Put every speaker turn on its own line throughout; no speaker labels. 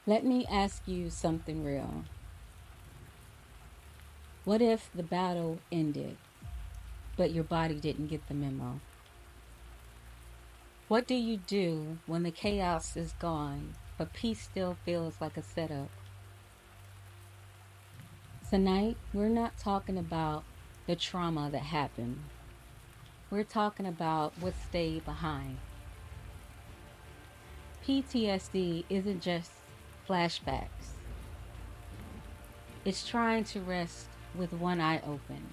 Let me ask you something real. What if the battle ended, but your body didn't get the memo? What do you do when the chaos is gone, but peace still feels like a setup? Tonight, we're not talking about the trauma that happened. We're talking about what stayed behind. PTSD isn't just flashbacks, it's trying to rest with one eye open.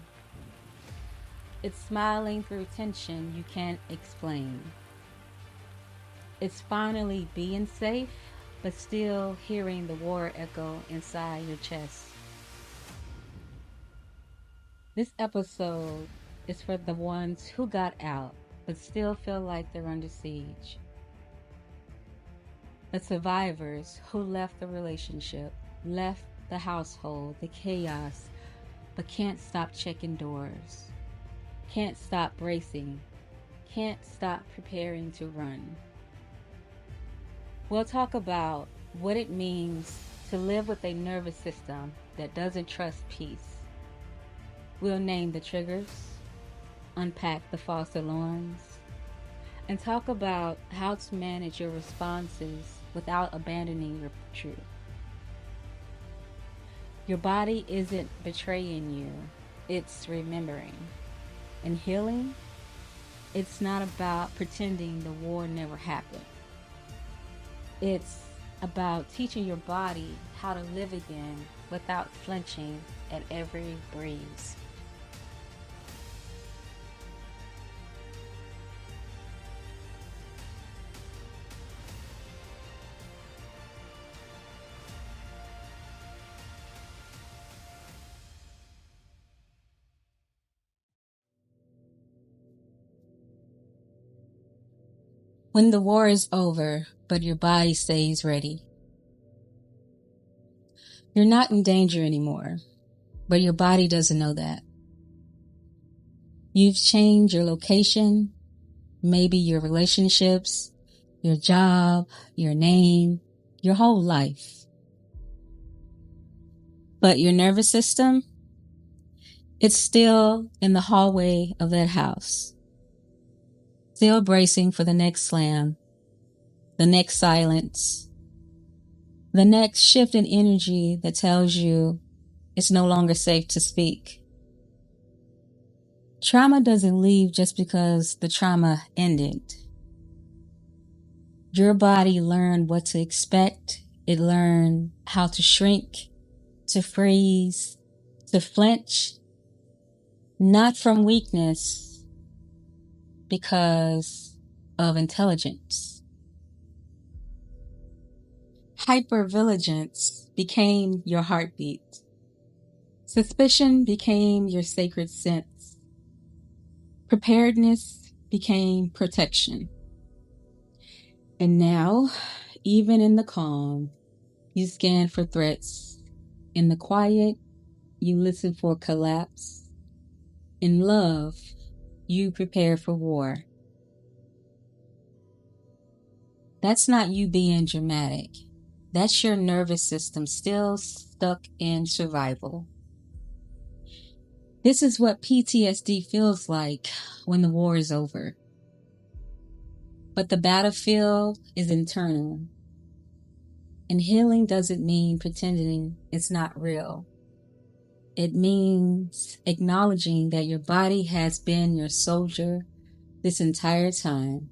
It's smiling through tension you can't explain. It's finally being safe, but still hearing the war echo inside your chest. This episode is for the ones who got out, but still feel like they're under siege. The survivors who left the relationship, left the household, the chaos, but can't stop checking doors, can't stop bracing, can't stop preparing to run. We'll talk about what it means to live with a nervous system that doesn't trust peace. We'll name the triggers, unpack the false alarms, and talk about how to manage your responses without abandoning your truth. Your body isn't betraying you, it's remembering. And healing, it's not about pretending the war never happened. It's about teaching your body how to live again without flinching at every breeze. When the war is over, but your body stays ready, you're not in danger anymore, but your body doesn't know that. You've changed your location, maybe your relationships, your job, your name, your whole life. But your nervous system, it's still in the hallway of that house, still bracing for the next slam, the next silence, the next shift in energy that tells you it's no longer safe to speak. Trauma doesn't leave just because the trauma ended. Your body learned what to expect. It learned how to shrink, to freeze, to flinch, not from weakness, because of intelligence. Hypervigilance became your heartbeat. Suspicion became your sacred sense. Preparedness became protection. And now, even in the calm, you scan for threats. In the quiet, you listen for collapse. In love, you prepare for war. That's not you being dramatic. That's your nervous system still stuck in survival. This is what PTSD feels like when the war is over. But the battlefield is internal. And healing doesn't mean pretending it's not real. It means acknowledging that your body has been your soldier this entire time.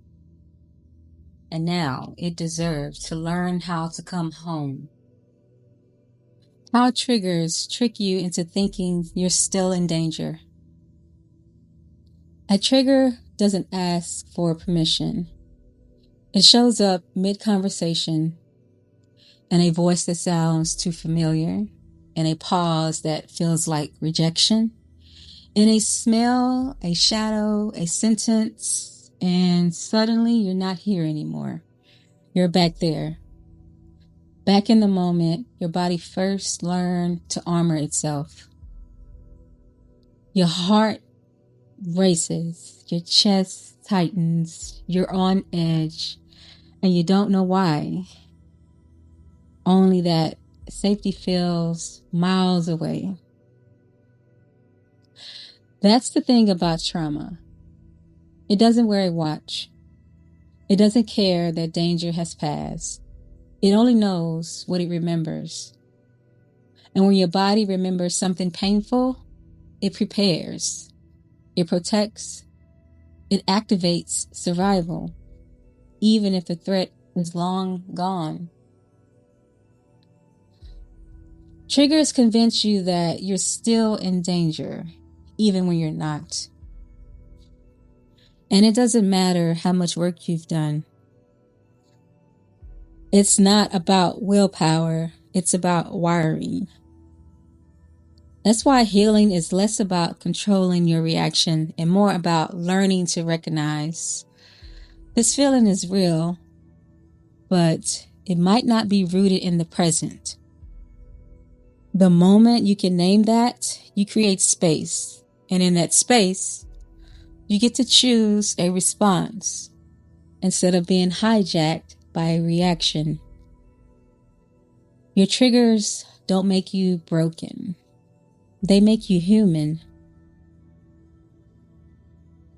And now it deserves to learn how to come home. How triggers trick you into thinking you're still in danger. A trigger doesn't ask for permission. It shows up mid-conversation, in a voice that sounds too familiar, in a pause that feels like rejection, in a smell, a shadow, a sentence, and suddenly you're not here anymore. You're back there. Back in the moment your body first learned to armor itself. Your heart races, your chest tightens, you're on edge, and you don't know why. only that safety feels miles away. That's the thing about trauma. It doesn't wear a watch. It doesn't care that danger has passed. It only knows what it remembers. And when your body remembers something painful, it prepares, it protects, it activates survival, even if the threat is long gone. Triggers convince you that you're still in danger, even when you're not. And it doesn't matter how much work you've done. It's not about willpower, it's about wiring. That's why healing is less about controlling your reaction and more about learning to recognize this feeling is real, but it might not be rooted in the present. The moment you can name that, you create space. And in that space, you get to choose a response instead of being hijacked by a reaction. Your triggers don't make you broken. They make you human.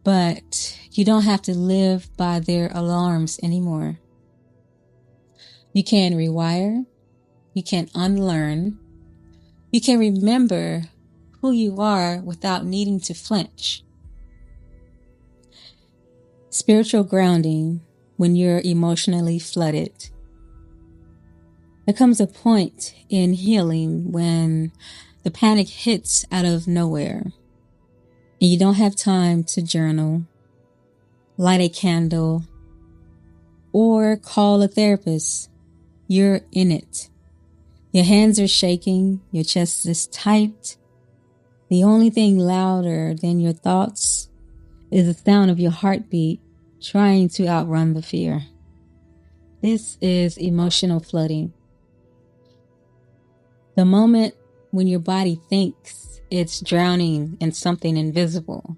But you don't have to live by their alarms anymore. You can rewire. You can unlearn. You can remember who you are without needing to flinch. Spiritual grounding when you're emotionally flooded. There comes a point in healing when the panic hits out of nowhere and you don't have time to journal, light a candle, or call a therapist. You're in it. Your hands are shaking, your chest is tight. The only thing louder than your thoughts is the sound of your heartbeat trying to outrun the fear. This is emotional flooding. The moment when your body thinks it's drowning in something invisible,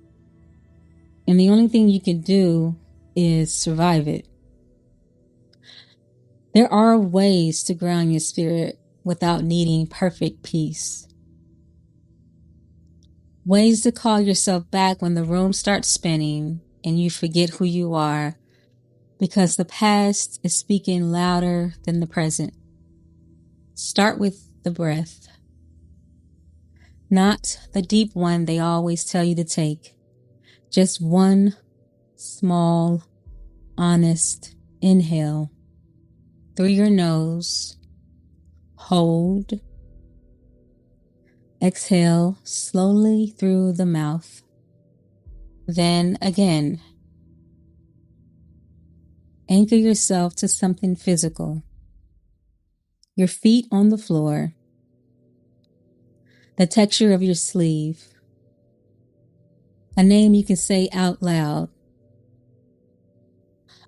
and the only thing you can do is survive it. There are ways to ground your spirit without needing perfect peace. Ways to call yourself back when the room starts spinning and you forget who you are because the past is speaking louder than the present. Start with the breath. Not the deep one they always tell you to take. Just one small, honest inhale through your nose. Hold. Exhale slowly through the mouth. Then again. Anchor yourself to something physical. Your feet on the floor. The texture of your sleeve. A name you can say out loud.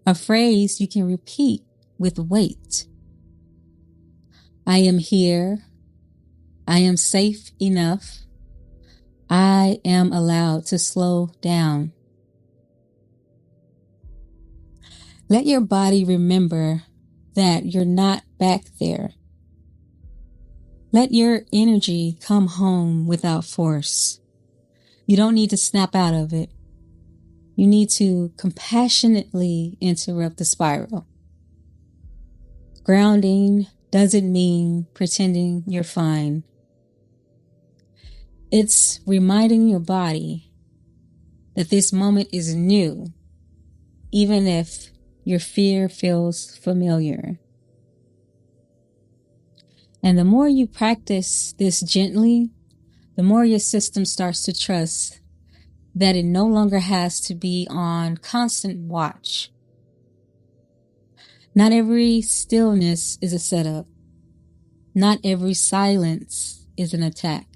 A phrase you can repeat with weight. I am here. I am safe enough. I am allowed to slow down. Let your body remember that you're not back there. Let your energy come home without force. You don't need to snap out of it. You need to compassionately interrupt the spiral. Grounding doesn't mean pretending you're fine. It's reminding your body that this moment is new, even if your fear feels familiar. And the more you practice this gently, the more your system starts to trust that it no longer has to be on constant watch. Not every stillness is a setup. Not every silence is an attack.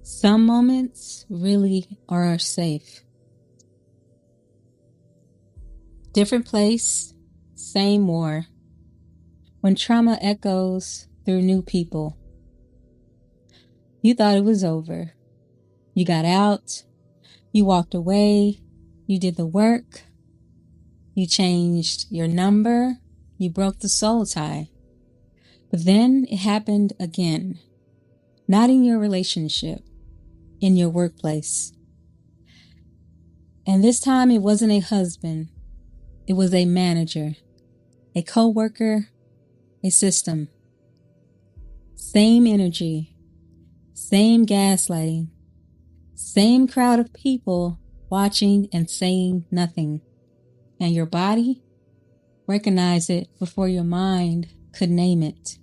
Some moments really are safe. Different place, same war. When trauma echoes through new people. You thought it was over. You got out. You walked away. You did the work. You changed your number. You broke the soul tie. But then it happened again. Not in your relationship, in your workplace. And this time it wasn't a husband. It was a manager, a coworker, a system. Same energy, same gaslighting, same crowd of people watching and saying nothing. And your body recognized it before your mind could name it.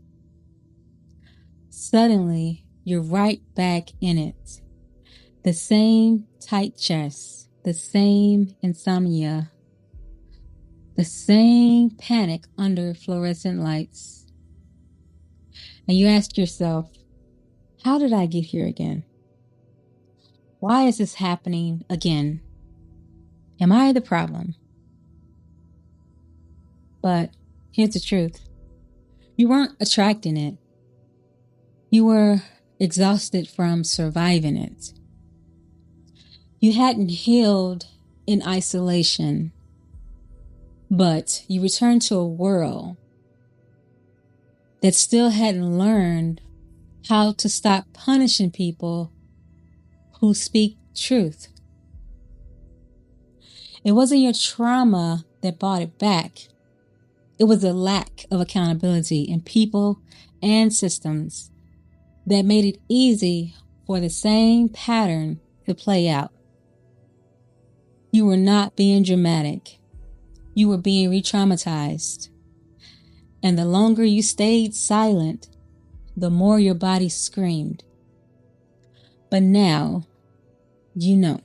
Suddenly, you're right back in it. The same tight chest, the same insomnia, the same panic under fluorescent lights. And you ask yourself, how did I get here again? Why is this happening again? Am I the problem? But here's the truth. You weren't attracting it. You were exhausted from surviving it. You hadn't healed in isolation, but you returned to a world that still hadn't learned how to stop punishing people who speak truth. It wasn't your trauma that brought it back. It was a lack of accountability in people and systems that made it easy for the same pattern to play out. You were not being dramatic. You were being re-traumatized. And the longer you stayed silent, the more your body screamed. But now, you know.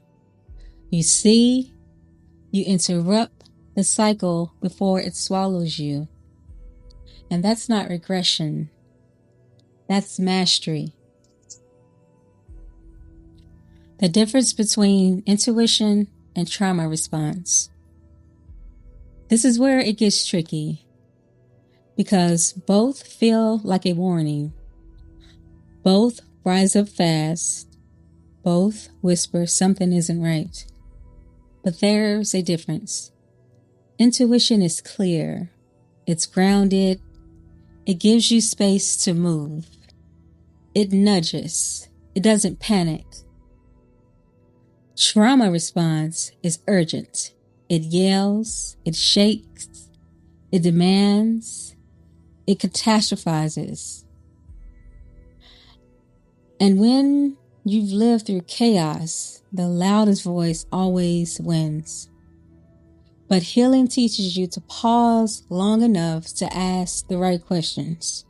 You see, you interrupt the cycle before it swallows you. And that's not regression. That's mastery. The difference between intuition and trauma response. This is where it gets tricky, because both feel like a warning. Both rise up fast. Both whisper something isn't right. But there's a difference. Intuition is clear. It's grounded. It gives you space to move. It nudges. It doesn't panic. Trauma response is urgent. It yells. It shakes. It demands. It catastrophizes. And when you've lived through chaos, the loudest voice always wins. But healing teaches you to pause long enough to ask the right questions.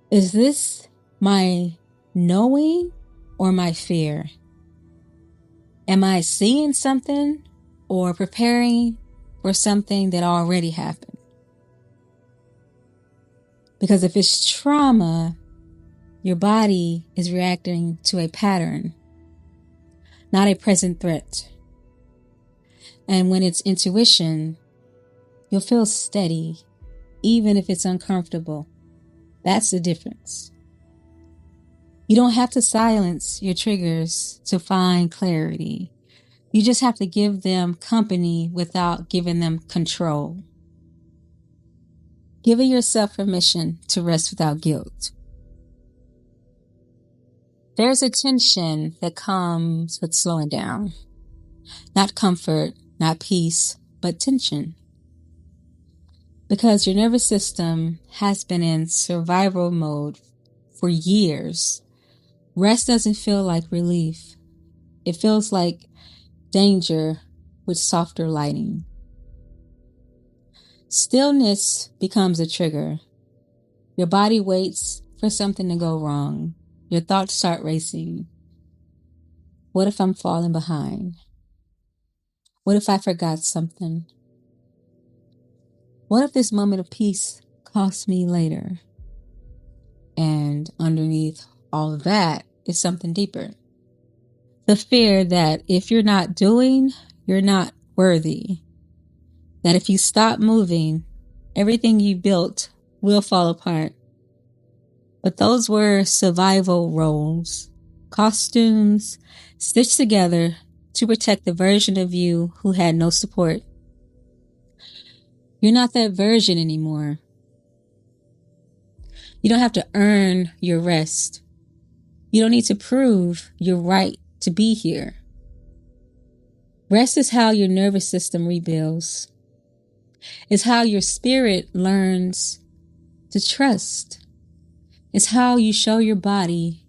Is this my knowing or my fear? Am I seeing something or preparing for something that already happened? Because if it's trauma, your body is reacting to a pattern, not a present threat. And when it's intuition, you'll feel steady, even if it's uncomfortable. That's the difference. You don't have to silence your triggers to find clarity. You just have to give them company without giving them control. Giving yourself permission to rest without guilt. There's a tension that comes with slowing down. Not comfort, not peace, but tension. Because your nervous system has been in survival mode for years. Rest doesn't feel like relief. It feels like danger with softer lighting. Stillness becomes a trigger. Your body waits for something to go wrong. Your thoughts start racing. What if I'm falling behind? What if I forgot something? What if this moment of peace costs me later? And underneath all of that is something deeper. The fear that if you're not doing, you're not worthy. That if you stop moving, everything you built will fall apart. But those were survival roles, costumes stitched together to protect the version of you who had no support. You're not that version anymore. You don't have to earn your rest. You don't need to prove your right to be here. Rest is how your nervous system rebuilds. It's how your spirit learns to trust. It's how you show your body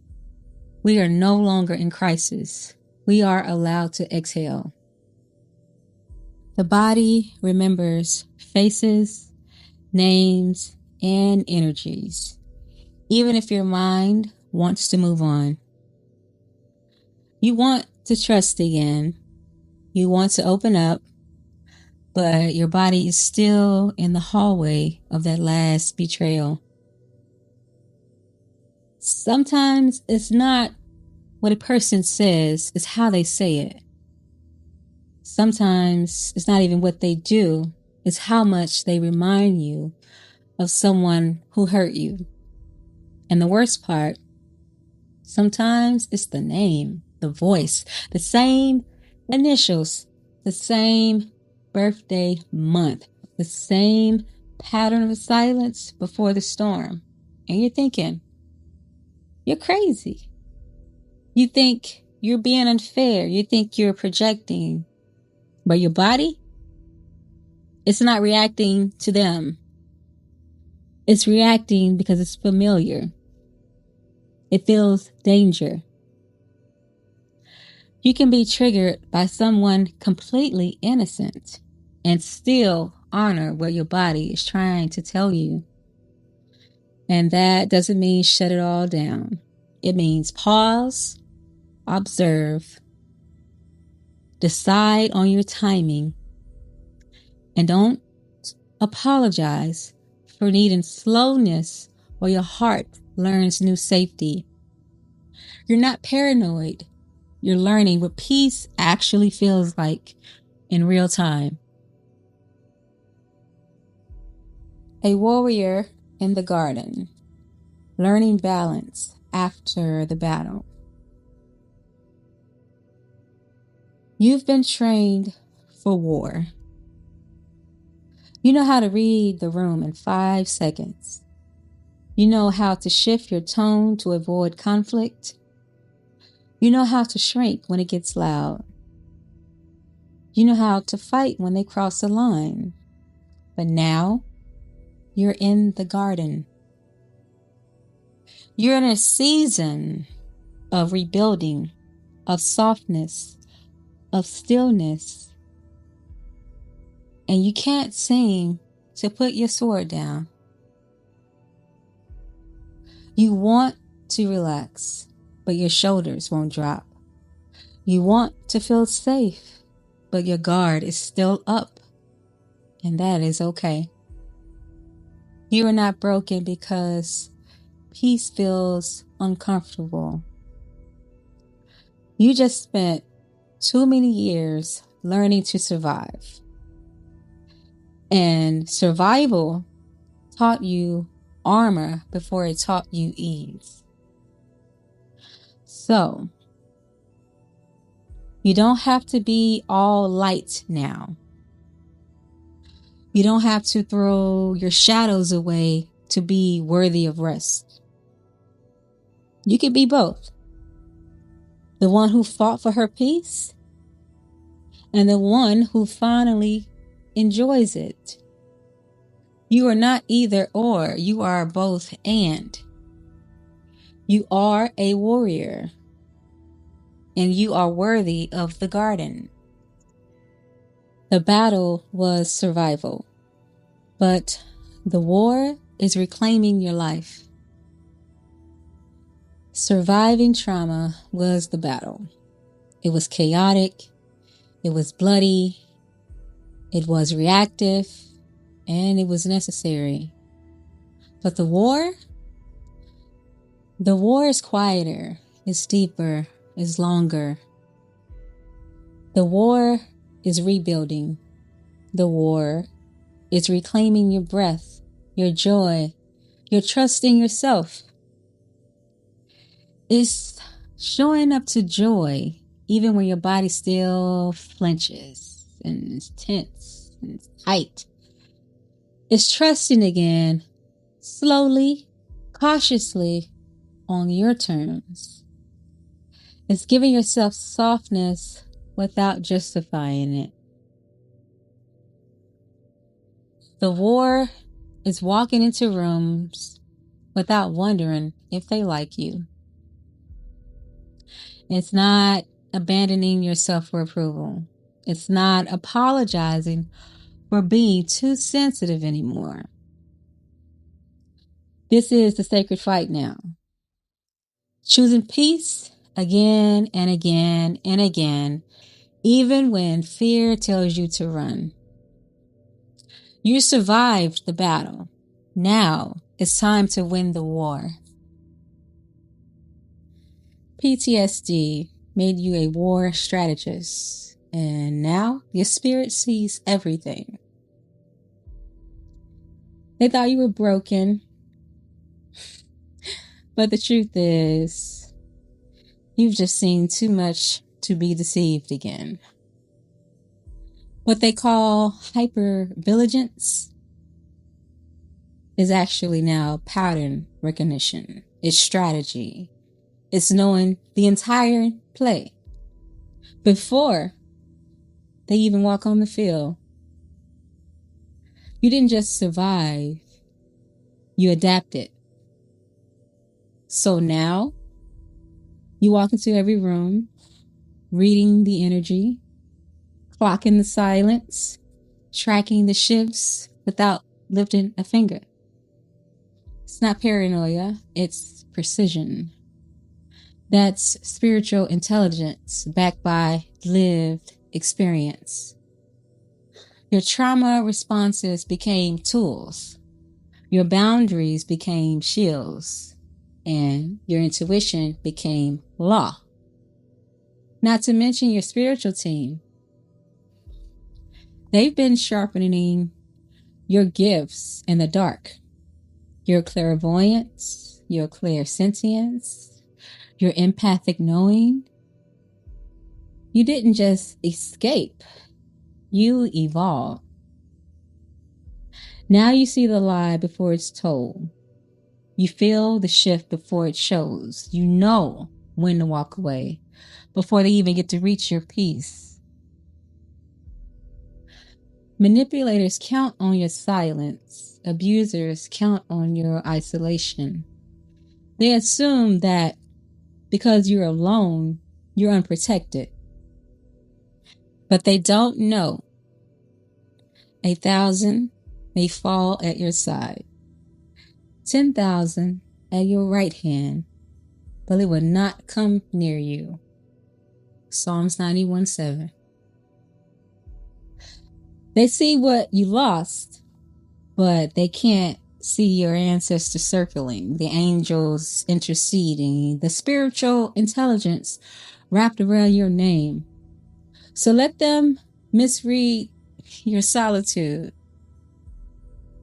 we are no longer in crisis. We are allowed to exhale. The body remembers faces, names, and energies, even if your mind wants to move on. You want to trust again. You want to open up, but your body is still in the hallway of that last betrayal. Sometimes it's not what a person says, it's how they say it. Sometimes it's not even what they do, it's how much they remind you of someone who hurt you. And the worst part, sometimes it's the name, the voice, the same initials, the same birthday month, the same pattern of silence before the storm. And you're thinking, you're crazy. You think you're being unfair. You think you're projecting. But your body, it's not reacting to them. It's reacting because it's familiar. It feels danger. You can be triggered by someone completely innocent and still honor what your body is trying to tell you. And that doesn't mean shut it all down. It means pause, observe, decide on your timing, and don't apologize for needing slowness or your heart learns new safety. You're not paranoid. You're learning what peace actually feels like in real time. A warrior in the garden, learning balance after the battle. You've been trained for war. You know how to read the room in 5 seconds. You know how to shift your tone to avoid conflict. You know how to shrink when it gets loud. You know how to fight when they cross the line. But now, you're in the garden. You're in a season of rebuilding, of softness, of stillness. And you can't seem to put your sword down. You want to relax, but your shoulders won't drop. You want to feel safe, but your guard is still up. And that is okay. You are not broken because peace feels uncomfortable. You just spent too many years learning to survive. And survival taught you armor before it taught you ease. So, you don't have to be all light now. You don't have to throw your shadows away to be worthy of rest. You can be both. The one who fought for her peace and the one who finally enjoys it. You are not either or, you are both and. You are a warrior and you are worthy of the garden. The battle was survival, but the war is reclaiming your life. Surviving trauma was the battle. It was chaotic, it was bloody, it was reactive, and it was necessary. But the war is quieter, it's deeper, it's longer. The war is rebuilding. The war is reclaiming your breath, your joy, your trust in yourself. It's showing up to joy even when your body still flinches and is tense and tight. It's trusting again, slowly, cautiously on your terms. It's giving yourself softness without justifying it. The war is walking into rooms without wondering if they like you. It's not abandoning yourself for approval. It's not apologizing for being too sensitive anymore. This is the sacred fight now. Choosing peace again and again and again, even when fear tells you to run. You survived the battle. Now it's time to win the war. PTSD made you a war strategist, and now your spirit sees everything. They thought you were broken, but the truth is, you've just seen too much to be deceived again. What they call hypervigilance is actually now pattern recognition. It's strategy. It's knowing the entire play before they even walk on the field. You didn't just survive, you adapted. So now you walk into every room, reading the energy, clocking the silence, tracking the shifts without lifting a finger. It's not paranoia, it's precision. That's spiritual intelligence backed by lived experience. Your trauma responses became tools. Your boundaries became shields. And your intuition became law. Not to mention your spiritual team. They've been sharpening your gifts in the dark. Your clairvoyance, your clairsentience, your empathic knowing. You didn't just escape, you evolved. Now you see the lie before it's told. You feel the shift before it shows. You know when to walk away before they even get to reach your peace. Manipulators count on your silence. Abusers count on your isolation. They assume that because you're alone, you're unprotected. But they don't know 1,000 may fall at your side, 10,000 at your right hand, but it will not come near you. Psalms 91:7. They see what you lost, but they can't see your ancestors circling, the angels interceding, the spiritual intelligence wrapped around your name. So let them misread your solitude.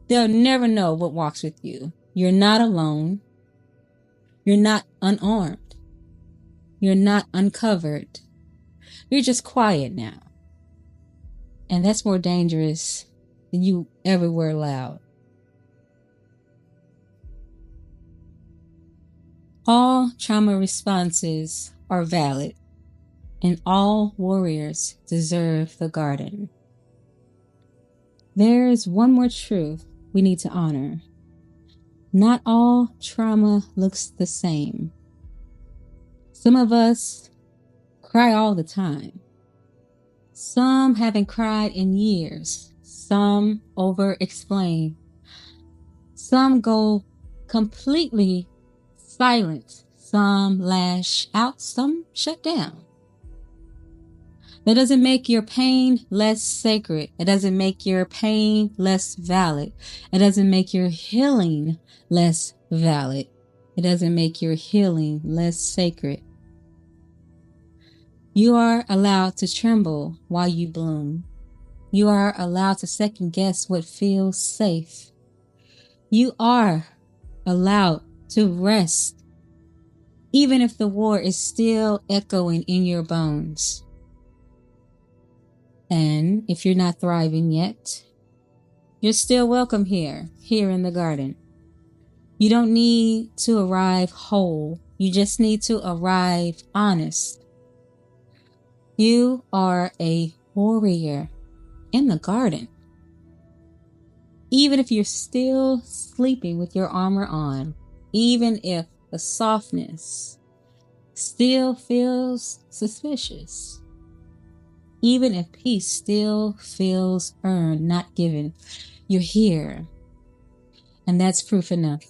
They'll never know what walks with you. You're not alone. You're not unarmed. You're not uncovered. You're just quiet now. And that's more dangerous than you ever were loud. All trauma responses are valid, and all warriors deserve the garden. There is one more truth we need to honor. Not all trauma looks the same. Some of us cry all the time. Some haven't cried in years. Some over-explain. Some go completely silent. Some lash out. Some shut down. That doesn't make your pain less sacred. It doesn't make your pain less valid. It doesn't make your healing less valid. It doesn't make your healing less sacred. You are allowed to tremble while you bloom. You are allowed to second guess what feels safe. You are allowed to rest, even if the war is still echoing in your bones. And if you're not thriving yet, you're still welcome here in the garden. You don't need to arrive whole. You just need to arrive honest. You are a warrior in the garden. Even if you're still sleeping with your armor on, even if the softness still feels suspicious, even if peace still feels earned, not given, you're here. And that's proof enough.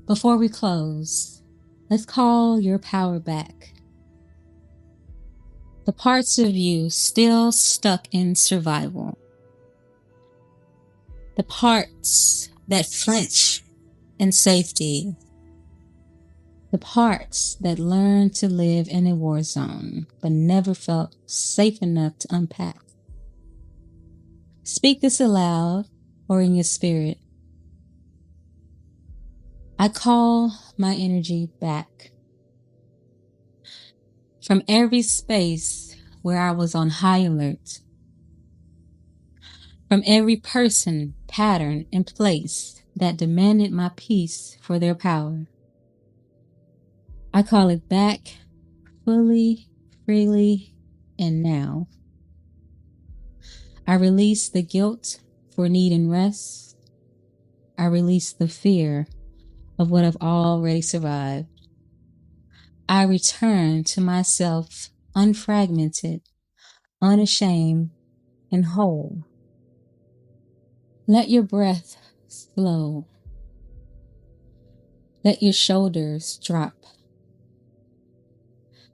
Before we close, let's call your power back. The parts of you still stuck in survival. The parts that flinch in safety. The parts that learned to live in a war zone but never felt safe enough to unpack. Speak this aloud or in your spirit. I call my energy back. From every space where I was on high alert. From every person, pattern, and place that demanded my peace for their power. I call it back fully, freely, and now. I release the guilt for needing rest. I release the fear of what I've already survived. I return to myself unfragmented, unashamed, and whole. Let your breath slow. Let your shoulders drop.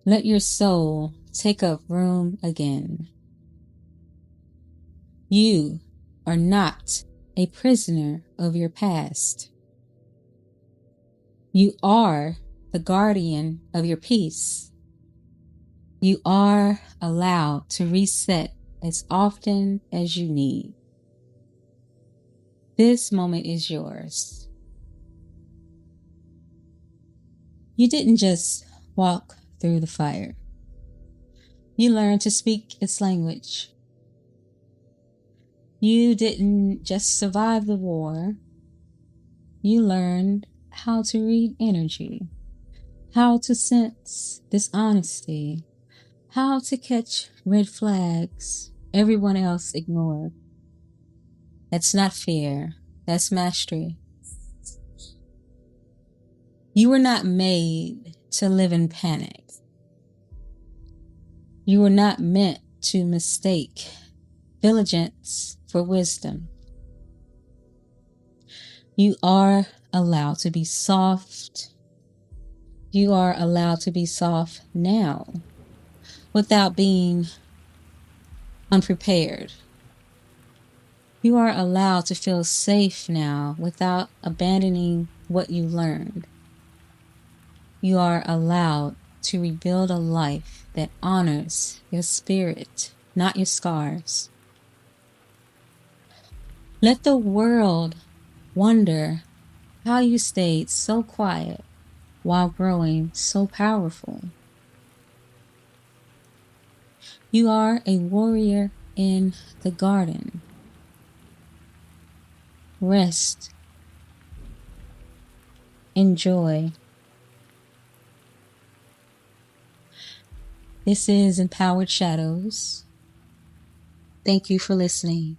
Let your soul take up room again. You are not a prisoner of your past. You are the guardian of your peace. You are allowed to reset as often as you need. This moment is yours. You didn't just walk through the fire. You learned to speak its language. You didn't just survive the war. You learned how to read energy, how to sense dishonesty, how to catch red flags everyone else ignored. That's not fear, that's mastery. You were not made to live in panic. You were not meant to mistake diligence for wisdom. You are allowed to be soft. You are allowed to be soft now without being unprepared. You are allowed to feel safe now without abandoning what you learned. You are allowed to rebuild a life that honors your spirit, not your scars. Let the world wonder how you stayed so quiet while growing so powerful. You are a warrior in the garden. Rest. Enjoy. This is Empowered Shadows. Thank you for listening.